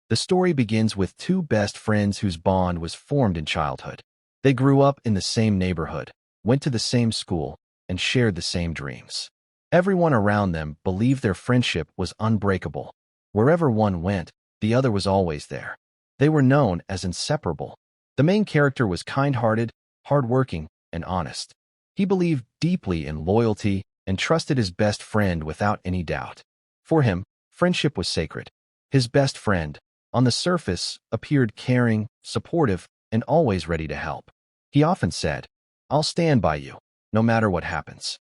The story begins with two best friends whose bond was formed in childhood. They grew up in the same neighborhood, went to the same school, and shared the same dreams. Everyone around them believed their friendship was unbreakable. Wherever one went, the other was always there. They were known as inseparable. The main character was kind-hearted, hardworking, and honest. He believed deeply in loyalty and trusted his best friend without any doubt. For him, friendship was sacred. His best friend, on the surface, appeared caring, supportive, and always ready to help. He often said, "I'll stand by you, no matter what happens."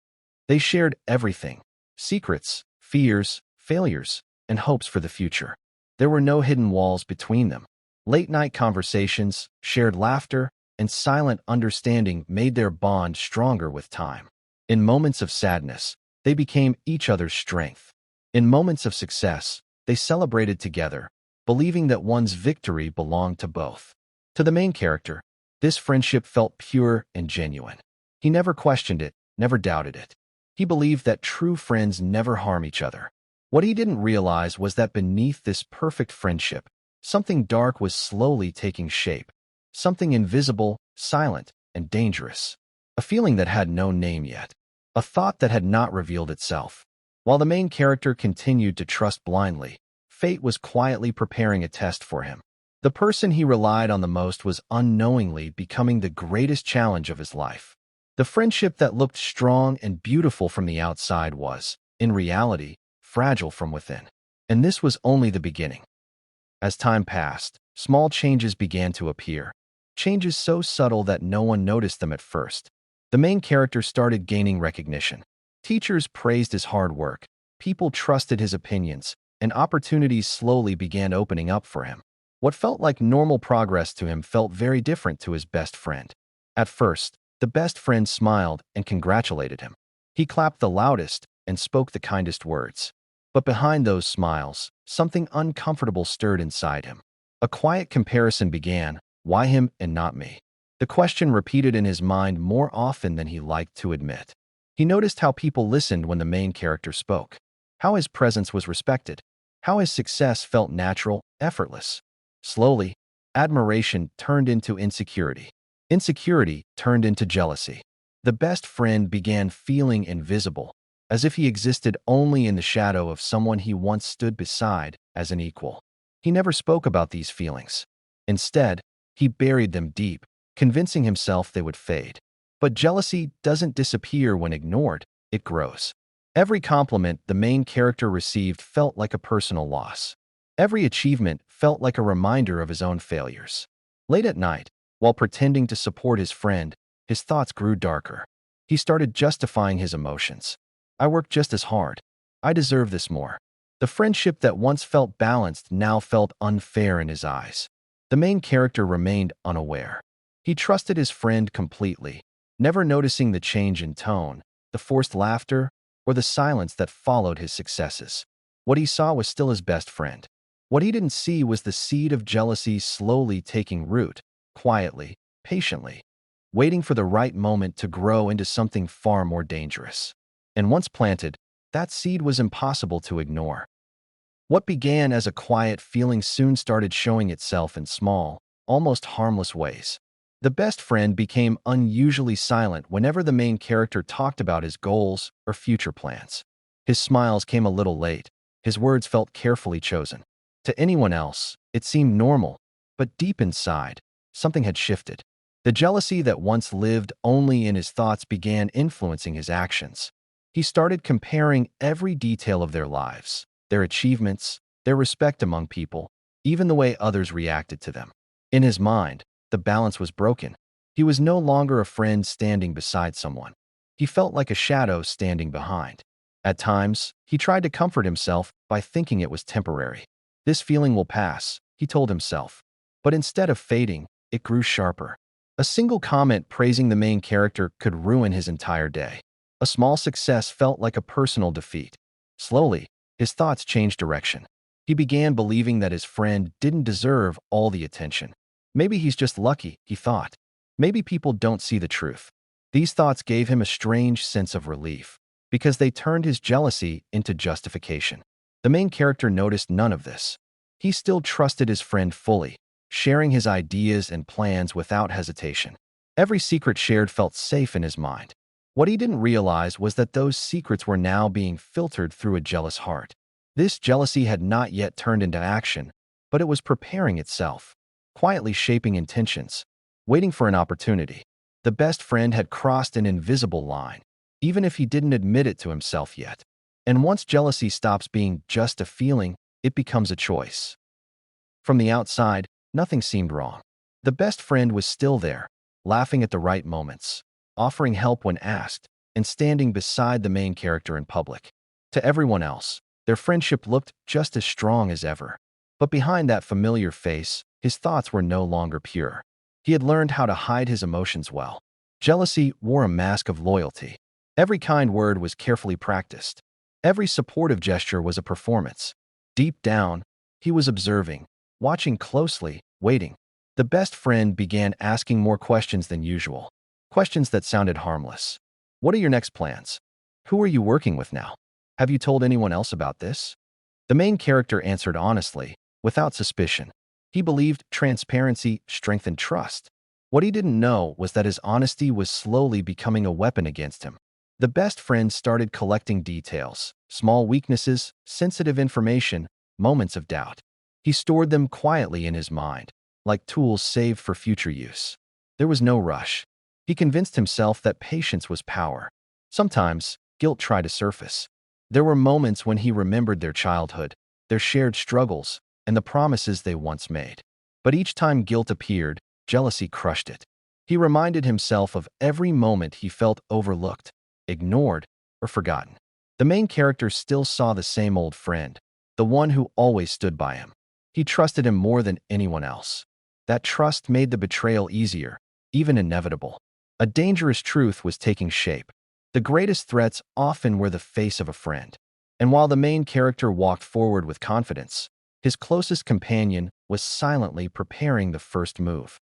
They shared everything: secrets, fears, failures, and hopes for the future. There were no hidden walls between them. Late-night conversations, shared laughter, and silent understanding made their bond stronger with time. In moments of sadness, they became each other's strength. In moments of success, they celebrated together, believing that one's victory belonged to both. To the main character, this friendship felt pure and genuine. He never questioned it, never doubted it. He believed that true friends never harm each other. What he didn't realize was that beneath this perfect friendship, something dark was slowly taking shape. Something invisible, silent, and dangerous. A feeling that had no name yet. A thought that had not revealed itself. While the main character continued to trust blindly, fate was quietly preparing a test for him. The person he relied on the most was unknowingly becoming the greatest challenge of his life. The friendship that looked strong and beautiful from the outside was, in reality, fragile from within. And this was only the beginning. As time passed, small changes began to appear. Changes so subtle that no one noticed them at first. The main character started gaining recognition. Teachers praised his hard work, people trusted his opinions, and opportunities slowly began opening up for him. What felt like normal progress to him felt very different to his best friend. At first, the best friend smiled and congratulated him. He clapped the loudest and spoke the kindest words. But behind those smiles, something uncomfortable stirred inside him. A quiet comparison began: why him and not me? The question repeated in his mind more often than he liked to admit. He noticed how people listened when the main character spoke, how his presence was respected, how his success felt natural, effortless. Slowly, admiration turned into insecurity. Insecurity turned into jealousy. The best friend began feeling invisible, as if he existed only in the shadow of someone he once stood beside as an equal. He never spoke about these feelings. Instead, he buried them deep, convincing himself they would fade. But jealousy doesn't disappear when ignored, it grows. Every compliment the main character received felt like a personal loss. Every achievement felt like a reminder of his own failures. Late at night, while pretending to support his friend, his thoughts grew darker. He started justifying his emotions. "I worked just as hard. I deserve this more." The friendship that once felt balanced now felt unfair in his eyes. The main character remained unaware. He trusted his friend completely, never noticing the change in tone, the forced laughter, or the silence that followed his successes. What he saw was still his best friend. What he didn't see was the seed of jealousy slowly taking root, quietly, patiently, waiting for the right moment to grow into something far more dangerous. And once planted, that seed was impossible to ignore. What began as a quiet feeling soon started showing itself in small, almost harmless ways. The best friend became unusually silent whenever the main character talked about his goals or future plans. His smiles came a little late. His words felt carefully chosen. To anyone else, it seemed normal, but deep inside, something had shifted. The jealousy that once lived only in his thoughts began influencing his actions. He started comparing every detail of their lives, their achievements, their respect among people, even the way others reacted to them. In his mind, the balance was broken. He was no longer a friend standing beside someone. He felt like a shadow standing behind. At times, he tried to comfort himself by thinking it was temporary. "This feeling will pass," he told himself. But instead of fading, it grew sharper. A single comment praising the main character could ruin his entire day. A small success felt like a personal defeat. Slowly, his thoughts changed direction. He began believing that his friend didn't deserve all the attention. Maybe he's just lucky, he thought. Maybe people don't see the truth. These thoughts gave him a strange sense of relief, because they turned his jealousy into justification. The main character noticed none of this. He still trusted his friend fully, sharing his ideas and plans without hesitation. Every secret shared felt safe in his mind. What he didn't realize was that those secrets were now being filtered through a jealous heart. This jealousy had not yet turned into action, but it was preparing itself, quietly shaping intentions, waiting for an opportunity. The best friend had crossed an invisible line, even if he didn't admit it to himself yet. And once jealousy stops being just a feeling, it becomes a choice. From the outside, nothing seemed wrong. The best friend was still there, laughing at the right moments, offering help when asked, and standing beside the main character in public. To everyone else, their friendship looked just as strong as ever. But behind that familiar face, his thoughts were no longer pure. He had learned how to hide his emotions well. Jealousy wore a mask of loyalty. Every kind word was carefully practiced. Every supportive gesture was a performance. Deep down, he was observing, watching closely, waiting. The best friend began asking more questions than usual. Questions that sounded harmless. What are your next plans? Who are you working with now? Have you told anyone else about this? The main character answered honestly, without suspicion. He believed transparency strengthened trust. What he didn't know was that his honesty was slowly becoming a weapon against him. The best friend started collecting details, small weaknesses, sensitive information, moments of doubt. He stored them quietly in his mind, like tools saved for future use. There was no rush. He convinced himself that patience was power. Sometimes, guilt tried to surface. There were moments when he remembered their childhood, their shared struggles, and the promises they once made. But each time guilt appeared, jealousy crushed it. He reminded himself of every moment he felt overlooked, ignored, or forgotten. The main character still saw the same old friend, the one who always stood by him. He trusted him more than anyone else. That trust made the betrayal easier, even inevitable. A dangerous truth was taking shape. The greatest threats often were the face of a friend. And while the main character walked forward with confidence, his closest companion was silently preparing the first move.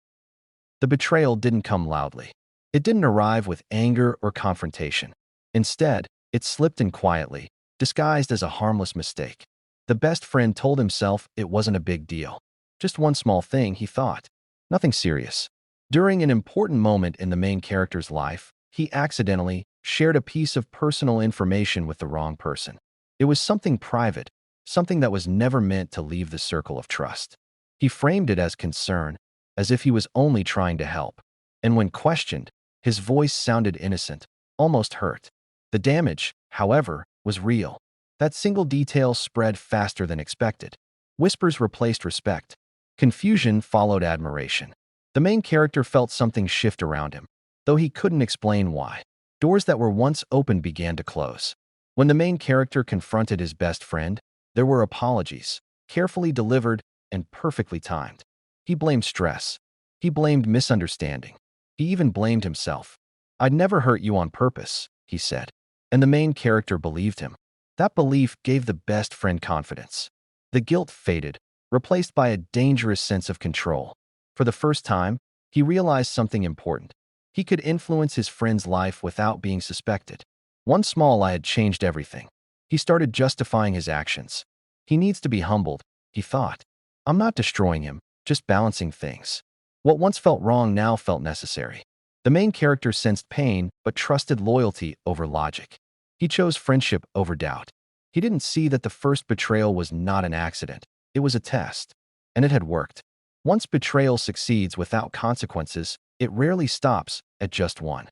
The betrayal didn't come loudly. It didn't arrive with anger or confrontation. Instead, it slipped in quietly, disguised as a harmless mistake. The best friend told himself it wasn't a big deal. Just one small thing, he thought. Nothing serious. During an important moment in the main character's life, he accidentally shared a piece of personal information with the wrong person. It was something private, something that was never meant to leave the circle of trust. He framed it as concern, as if he was only trying to help. And when questioned, his voice sounded innocent, almost hurt. The damage, however, was real. That single detail spread faster than expected. Whispers replaced respect. Confusion followed admiration. The main character felt something shift around him, though he couldn't explain why. Doors that were once open began to close. When the main character confronted his best friend, there were apologies, carefully delivered and perfectly timed. He blamed stress. He blamed misunderstanding. He even blamed himself. "I'd never hurt you on purpose," he said. And the main character believed him. That belief gave the best friend confidence. The guilt faded, replaced by a dangerous sense of control. For the first time, he realized something important. He could influence his friend's life without being suspected. One small lie had changed everything. He started justifying his actions. He needs to be humbled, he thought. I'm not destroying him, just balancing things. What once felt wrong now felt necessary. The main character sensed pain but trusted loyalty over logic. He chose friendship over doubt. He didn't see that the first betrayal was not an accident. It was a test. And it had worked. Once betrayal succeeds without consequences, it rarely stops at just one.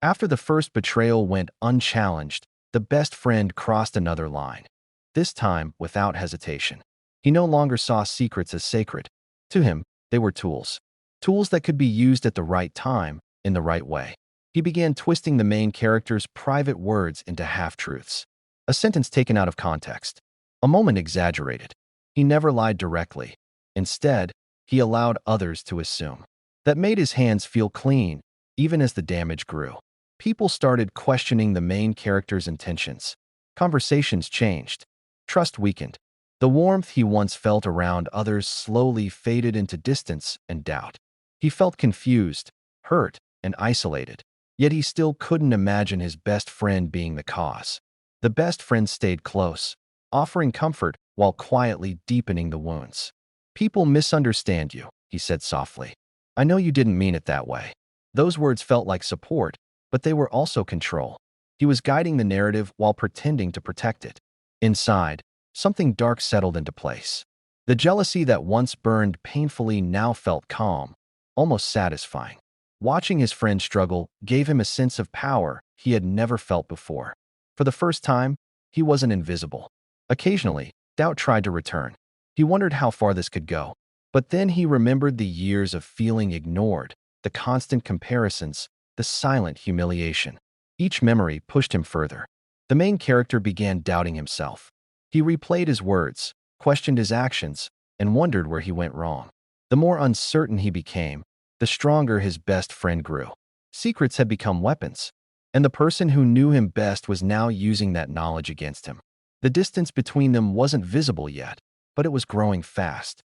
After the first betrayal went unchallenged, the best friend crossed another line. This time, without hesitation. He no longer saw secrets as sacred. To him, they were tools. Tools that could be used at the right time, in the right way. He began twisting the main character's private words into half-truths. A sentence taken out of context. A moment exaggerated. He never lied directly. Instead, he allowed others to assume. That made his hands feel clean, even as the damage grew. People started questioning the main character's intentions. Conversations changed. Trust weakened. The warmth he once felt around others slowly faded into distance and doubt. He felt confused, hurt, and isolated. Yet he still couldn't imagine his best friend being the cause. The best friend stayed close, offering comfort while quietly deepening the wounds. "People misunderstand you," he said softly. "I know you didn't mean it that way." Those words felt like support, but they were also control. He was guiding the narrative while pretending to protect it. Inside, something dark settled into place. The jealousy that once burned painfully now felt calm, almost satisfying. Watching his friend struggle gave him a sense of power he had never felt before. For the first time, he wasn't invisible. Occasionally, doubt tried to return. He wondered how far this could go. But then he remembered the years of feeling ignored, the constant comparisons, the silent humiliation. Each memory pushed him further. The main character began doubting himself. He replayed his words, questioned his actions, and wondered where he went wrong. The more uncertain he became, the stronger his best friend grew. Secrets had become weapons, and the person who knew him best was now using that knowledge against him. The distance between them wasn't visible yet, but it was growing fast.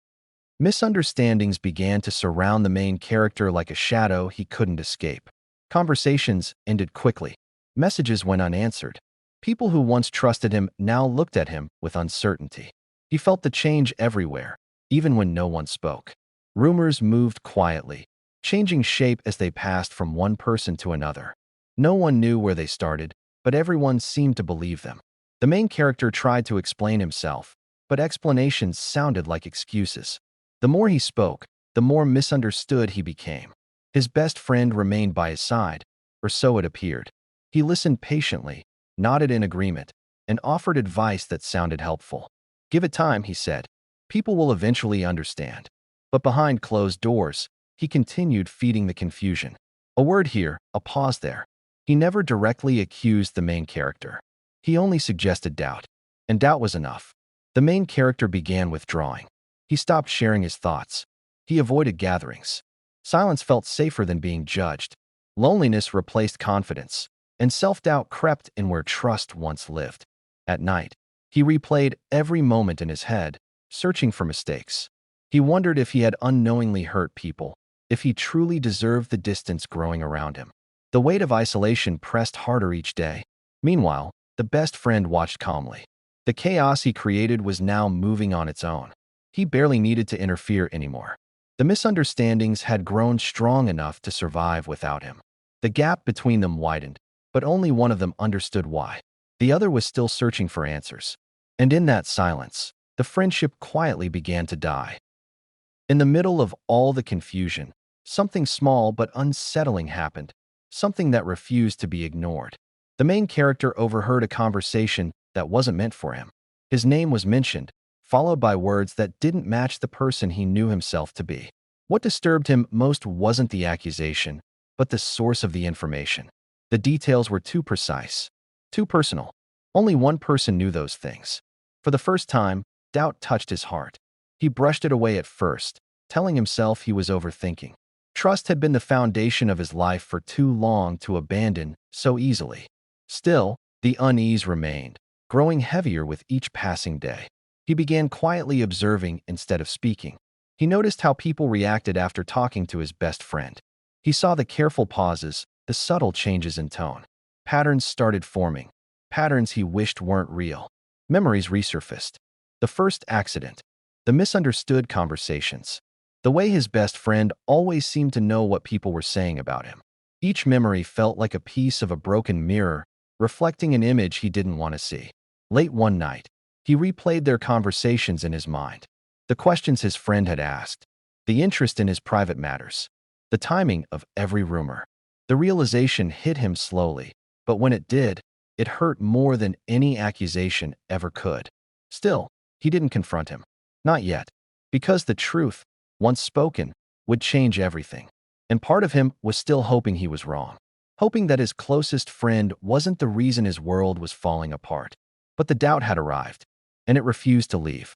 Misunderstandings began to surround the main character like a shadow he couldn't escape. Conversations ended quickly. Messages went unanswered. People who once trusted him now looked at him with uncertainty. He felt the change everywhere, even when no one spoke. Rumors moved quietly, changing shape as they passed from one person to another. No one knew where they started, but everyone seemed to believe them. The main character tried to explain himself, but explanations sounded like excuses. The more he spoke, the more misunderstood he became. His best friend remained by his side, or so it appeared. He listened patiently, nodded in agreement, and offered advice that sounded helpful. "Give it time," he said. "People will eventually understand." But behind closed doors, he continued feeding the confusion. A word here, a pause there. He never directly accused the main character. He only suggested doubt, and doubt was enough. The main character began withdrawing. He stopped sharing his thoughts. He avoided gatherings. Silence felt safer than being judged. Loneliness replaced confidence, and self-doubt crept in where trust once lived. At night, he replayed every moment in his head, searching for mistakes. He wondered if he had unknowingly hurt people, if he truly deserved the distance growing around him. The weight of isolation pressed harder each day. Meanwhile, the best friend watched calmly. The chaos he created was now moving on its own. He barely needed to interfere anymore. The misunderstandings had grown strong enough to survive without him. The gap between them widened, but only one of them understood why. The other was still searching for answers. And in that silence, the friendship quietly began to die. In the middle of all the confusion, something small but unsettling happened, something that refused to be ignored. The main character overheard a conversation that wasn't meant for him. His name was mentioned, followed by words that didn't match the person he knew himself to be. What disturbed him most wasn't the accusation, but the source of the information. The details were too precise, too personal. Only one person knew those things. For the first time, doubt touched his heart. He brushed it away at first, telling himself he was overthinking. Trust had been the foundation of his life for too long to abandon so easily. Still, the unease remained, growing heavier with each passing day. He began quietly observing instead of speaking. He noticed how people reacted after talking to his best friend. He saw the careful pauses, the subtle changes in tone. Patterns started forming, patterns he wished weren't real. Memories resurfaced. The first accident, the misunderstood conversations, the way his best friend always seemed to know what people were saying about him. Each memory felt like a piece of a broken mirror, reflecting an image he didn't want to see. Late one night, he replayed their conversations in his mind. The questions his friend had asked, the interest in his private matters, the timing of every rumor. The realization hit him slowly, but when it did, it hurt more than any accusation ever could. Still, he didn't confront him. Not yet. Because the truth, once spoken, would change everything. And part of him was still hoping he was wrong. Hoping that his closest friend wasn't the reason his world was falling apart. But the doubt had arrived, and it refused to leave.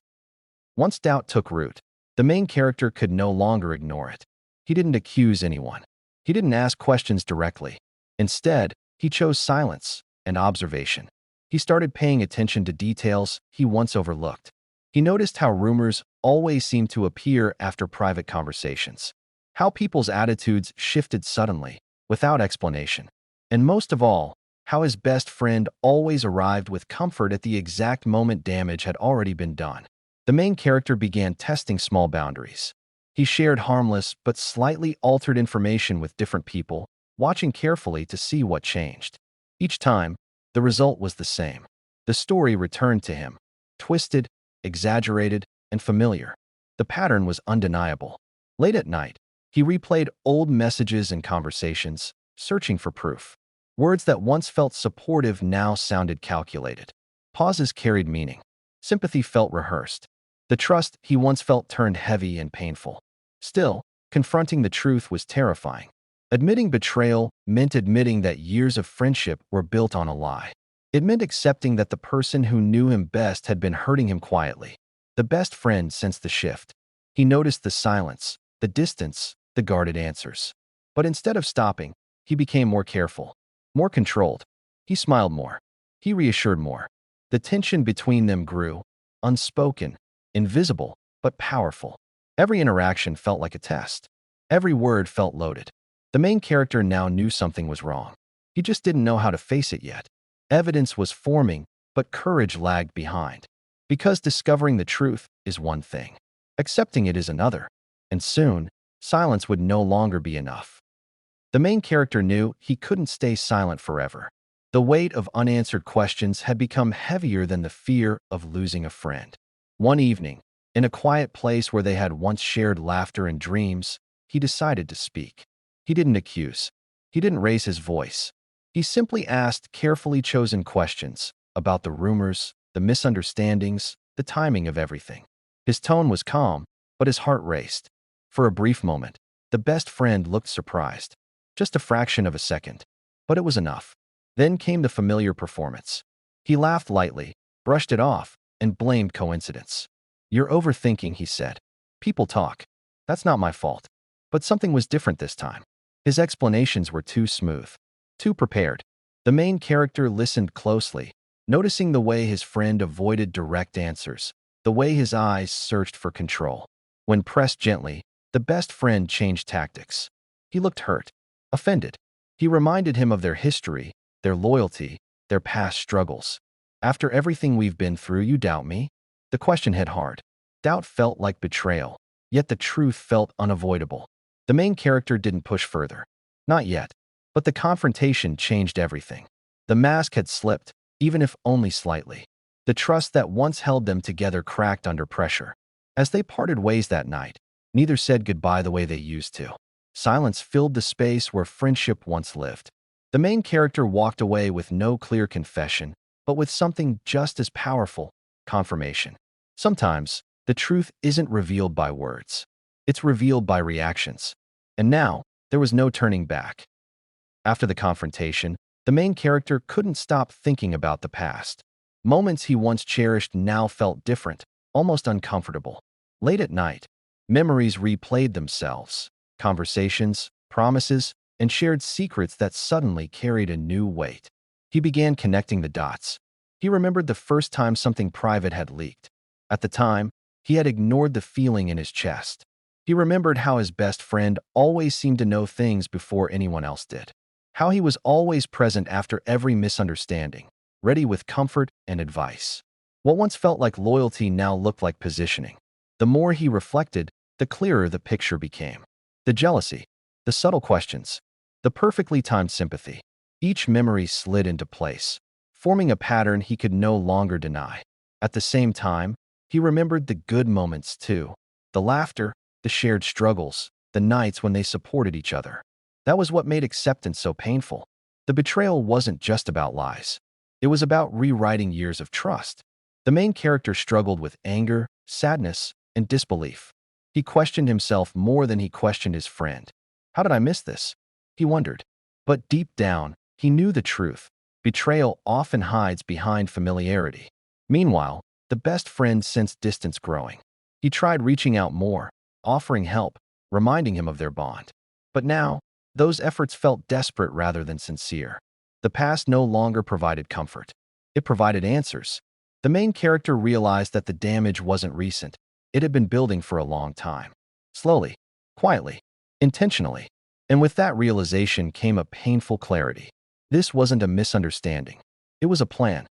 Once doubt took root, the main character could no longer ignore it. He didn't accuse anyone. He didn't ask questions directly. Instead, he chose silence and observation. He started paying attention to details he once overlooked. He noticed how rumors always seemed to appear after private conversations, how people's attitudes shifted suddenly, without explanation, and most of all, how his best friend always arrived with comfort at the exact moment damage had already been done. The main character began testing small boundaries. He shared harmless but slightly altered information with different people, watching carefully to see what changed. Each time, the result was the same. The story returned to him, twisted, exaggerated, and familiar. The pattern was undeniable. Late at night, he replayed old messages and conversations, searching for proof. Words that once felt supportive now sounded calculated. Pauses carried meaning. Sympathy felt rehearsed. The trust he once felt turned heavy and painful. Still, confronting the truth was terrifying. Admitting betrayal meant admitting that years of friendship were built on a lie. It meant accepting that the person who knew him best had been hurting him quietly. The best friend sensed the shift. He noticed the silence, the distance, the guarded answers. But instead of stopping, he became more careful, more controlled. He smiled more. He reassured more. The tension between them grew, unspoken, invisible, but powerful. Every interaction felt like a test. Every word felt loaded. The main character now knew something was wrong. He just didn't know how to face it yet. Evidence was forming, but courage lagged behind. Because discovering the truth is one thing, accepting it is another. And soon, silence would no longer be enough. The main character knew he couldn't stay silent forever. The weight of unanswered questions had become heavier than the fear of losing a friend. One evening, in a quiet place where they had once shared laughter and dreams, he decided to speak. He didn't accuse. He didn't raise his voice. He simply asked carefully chosen questions about the rumors, the misunderstandings, the timing of everything. His tone was calm, but his heart raced. For a brief moment, the best friend looked surprised. Just a fraction of a second. But it was enough. Then came the familiar performance. He laughed lightly, brushed it off, and blamed coincidence. "You're overthinking," he said. "People talk. That's not my fault." But something was different this time. His explanations were too smooth, too prepared. The main character listened closely, noticing the way his friend avoided direct answers, the way his eyes searched for control. When pressed gently, the best friend changed tactics. He looked hurt, offended. He reminded him of their history, their loyalty, their past struggles. "After everything we've been through, you doubt me?" The question hit hard. Doubt felt like betrayal, yet the truth felt unavoidable. The main character didn't push further. Not yet. But the confrontation changed everything. The mask had slipped, even if only slightly. The trust that once held them together cracked under pressure. As they parted ways that night, neither said goodbye the way they used to. Silence filled the space where friendship once lived. The main character walked away with no clear confession, but with something just as powerful: confirmation. Sometimes, the truth isn't revealed by words. It's revealed by reactions. And now, there was no turning back. After the confrontation, the main character couldn't stop thinking about the past. Moments he once cherished now felt different, almost uncomfortable. Late at night, memories replayed themselves. Conversations, promises, and shared secrets that suddenly carried a new weight. He began connecting the dots. He remembered the first time something private had leaked. At the time, he had ignored the feeling in his chest. He remembered how his best friend always seemed to know things before anyone else did. How he was always present after every misunderstanding, ready with comfort and advice. What once felt like loyalty now looked like positioning. The more he reflected, the clearer the picture became. The jealousy, the subtle questions, the perfectly timed sympathy. Each memory slid into place, forming a pattern he could no longer deny. At the same time, he remembered the good moments too. The laughter, the shared struggles, the nights when they supported each other. That was what made acceptance so painful. The betrayal wasn't just about lies. It was about rewriting years of trust. The main character struggled with anger, sadness, and disbelief. He questioned himself more than he questioned his friend. How did I miss this? He wondered. But deep down, he knew the truth. Betrayal often hides behind familiarity. Meanwhile, the best friend sensed distance growing. He tried reaching out more, offering help, reminding him of their bond. But now, those efforts felt desperate rather than sincere. The past no longer provided comfort. It provided answers. The main character realized that the damage wasn't recent. It had been building for a long time. Slowly, quietly, intentionally. And with that realization came a painful clarity. This wasn't a misunderstanding. It was a plan.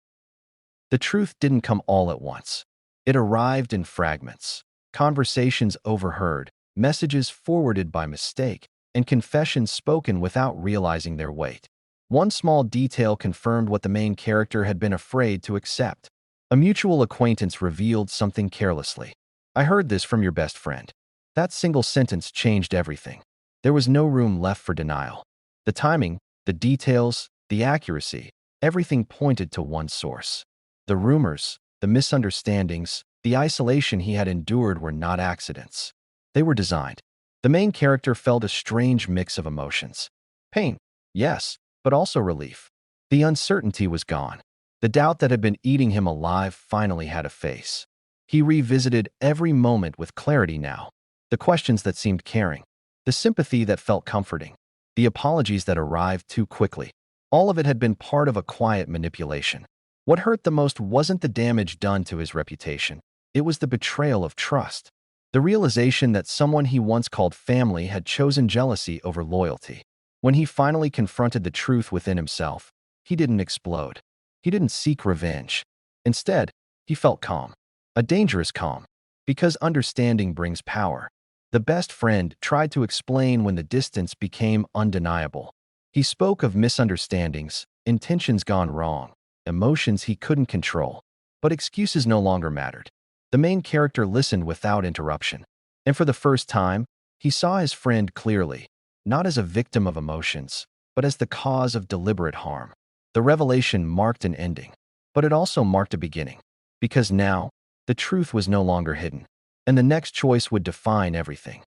The truth didn't come all at once. It arrived in fragments. Conversations overheard, messages forwarded by mistake, and confessions spoken without realizing their weight. One small detail confirmed what the main character had been afraid to accept. A mutual acquaintance revealed something carelessly. "I heard this from your best friend." That single sentence changed everything. There was no room left for denial. The timing, the details, the accuracy, everything pointed to one source. The rumors, the misunderstandings, the isolation he had endured were not accidents. They were designed. The main character felt a strange mix of emotions. Pain, yes, but also relief. The uncertainty was gone. The doubt that had been eating him alive finally had a face. He revisited every moment with clarity now. The questions that seemed caring, the sympathy that felt comforting, the apologies that arrived too quickly. All of it had been part of a quiet manipulation. What hurt the most wasn't the damage done to his reputation. It was the betrayal of trust. The realization that someone he once called family had chosen jealousy over loyalty. When he finally confronted the truth within himself, he didn't explode. He didn't seek revenge. Instead, he felt calm. A dangerous calm. Because understanding brings power. The best friend tried to explain when the distance became undeniable. He spoke of misunderstandings, intentions gone wrong, emotions he couldn't control. But excuses no longer mattered. The main character listened without interruption. And for the first time, he saw his friend clearly, not as a victim of emotions, but as the cause of deliberate harm. The revelation marked an ending, but it also marked a beginning. Because now, the truth was no longer hidden, and the next choice would define everything.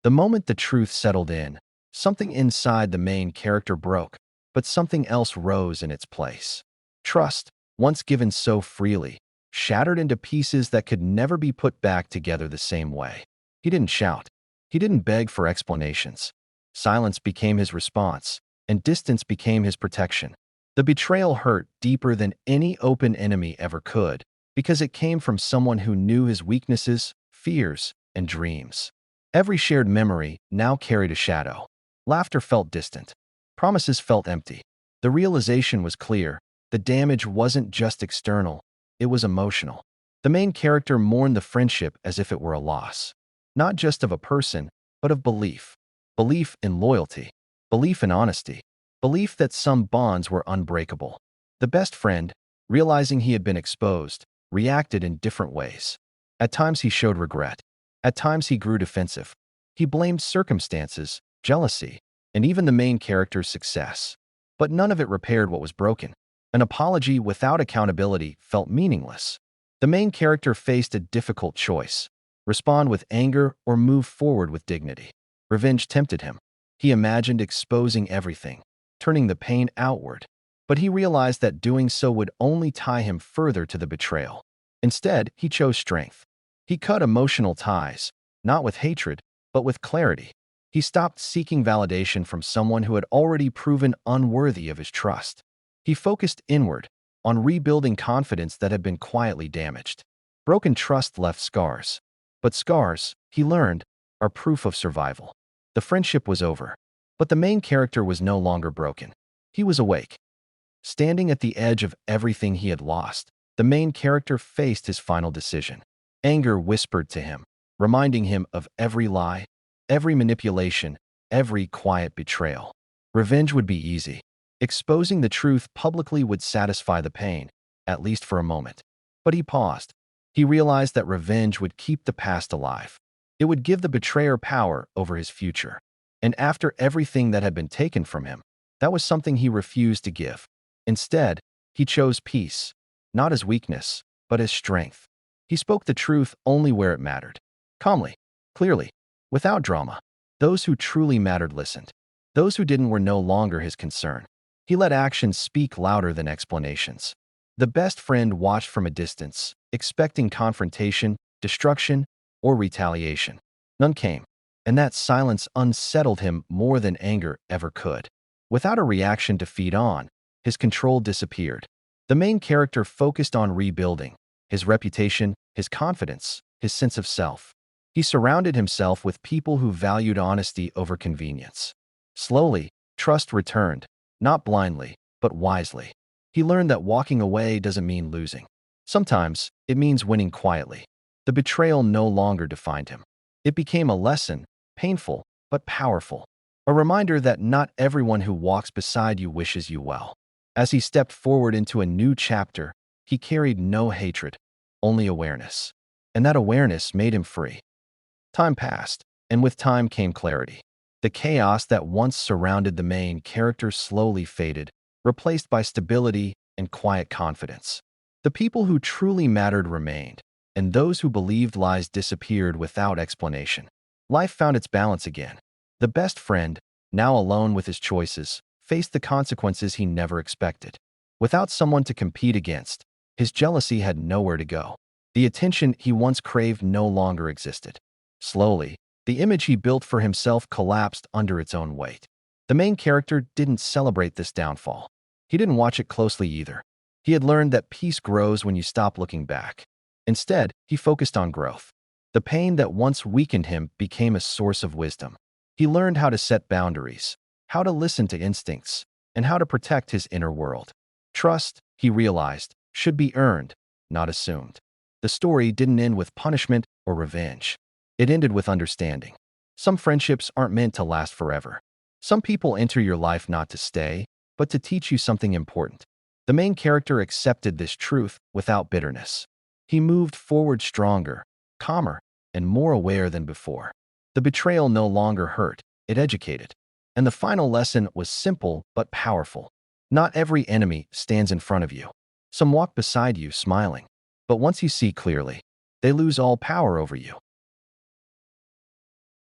The moment the truth settled in, something inside the main character broke, but something else rose in its place. Trust, once given so freely, shattered into pieces that could never be put back together the same way. He didn't shout. He didn't beg for explanations. Silence became his response, and distance became his protection. The betrayal hurt deeper than any open enemy ever could, because it came from someone who knew his weaknesses, fears, and dreams. Every shared memory now carried a shadow. Laughter felt distant. Promises felt empty. The realization was clear. The damage wasn't just external, it was emotional. The main character mourned the friendship as if it were a loss. Not just of a person, but of belief. Belief in loyalty. Belief in honesty. Belief that some bonds were unbreakable. The best friend, realizing he had been exposed, reacted in different ways. At times he showed regret. At times he grew defensive. He blamed circumstances, jealousy, and even the main character's success. But none of it repaired what was broken. An apology without accountability felt meaningless. The main character faced a difficult choice: respond with anger or move forward with dignity. Revenge tempted him. He imagined exposing everything, turning the pain outward. But he realized that doing so would only tie him further to the betrayal. Instead, he chose strength. He cut emotional ties, not with hatred, but with clarity. He stopped seeking validation from someone who had already proven unworthy of his trust. He focused inward, on rebuilding confidence that had been quietly damaged. Broken trust left scars. But scars, he learned, are proof of survival. The friendship was over. But the main character was no longer broken. He was awake. Standing at the edge of everything he had lost, the main character faced his final decision. Anger whispered to him, reminding him of every lie, every manipulation, every quiet betrayal. Revenge would be easy. Exposing the truth publicly would satisfy the pain, at least for a moment. But he paused. He realized that revenge would keep the past alive. It would give the betrayer power over his future. And after everything that had been taken from him, that was something he refused to give. Instead, he chose peace, not as weakness, but as strength. He spoke the truth only where it mattered. Calmly, clearly, without drama. Those who truly mattered listened. Those who didn't were no longer his concern. He let actions speak louder than explanations. The best friend watched from a distance, expecting confrontation, destruction, or retaliation. None came, and that silence unsettled him more than anger ever could. Without a reaction to feed on, his control disappeared. The main character focused on rebuilding his reputation, his confidence, his sense of self. He surrounded himself with people who valued honesty over convenience. Slowly, trust returned, not blindly, but wisely. He learned that walking away doesn't mean losing. Sometimes, it means winning quietly. The betrayal no longer defined him. It became a lesson, painful, but powerful. A reminder that not everyone who walks beside you wishes you well. As he stepped forward into a new chapter, he carried no hatred, only awareness. And that awareness made him free. Time passed, and with time came clarity. The chaos that once surrounded the main character slowly faded, replaced by stability and quiet confidence. The people who truly mattered remained, and those who believed lies disappeared without explanation. Life found its balance again. The best friend, now alone with his choices, faced the consequences he never expected. Without someone to compete against, his jealousy had nowhere to go. The attention he once craved no longer existed. Slowly, the image he built for himself collapsed under its own weight. The main character didn't celebrate this downfall. He didn't watch it closely either. He had learned that peace grows when you stop looking back. Instead, he focused on growth. The pain that once weakened him became a source of wisdom. He learned how to set boundaries, how to listen to instincts, and how to protect his inner world. Trust, he realized, should be earned, not assumed. The story didn't end with punishment or revenge. It ended with understanding. Some friendships aren't meant to last forever. Some people enter your life not to stay, but to teach you something important. The main character accepted this truth without bitterness. He moved forward stronger, calmer, and more aware than before. The betrayal no longer hurt, it educated. And the final lesson was simple but powerful. Not every enemy stands in front of you. Some walk beside you smiling. But once you see clearly, they lose all power over you.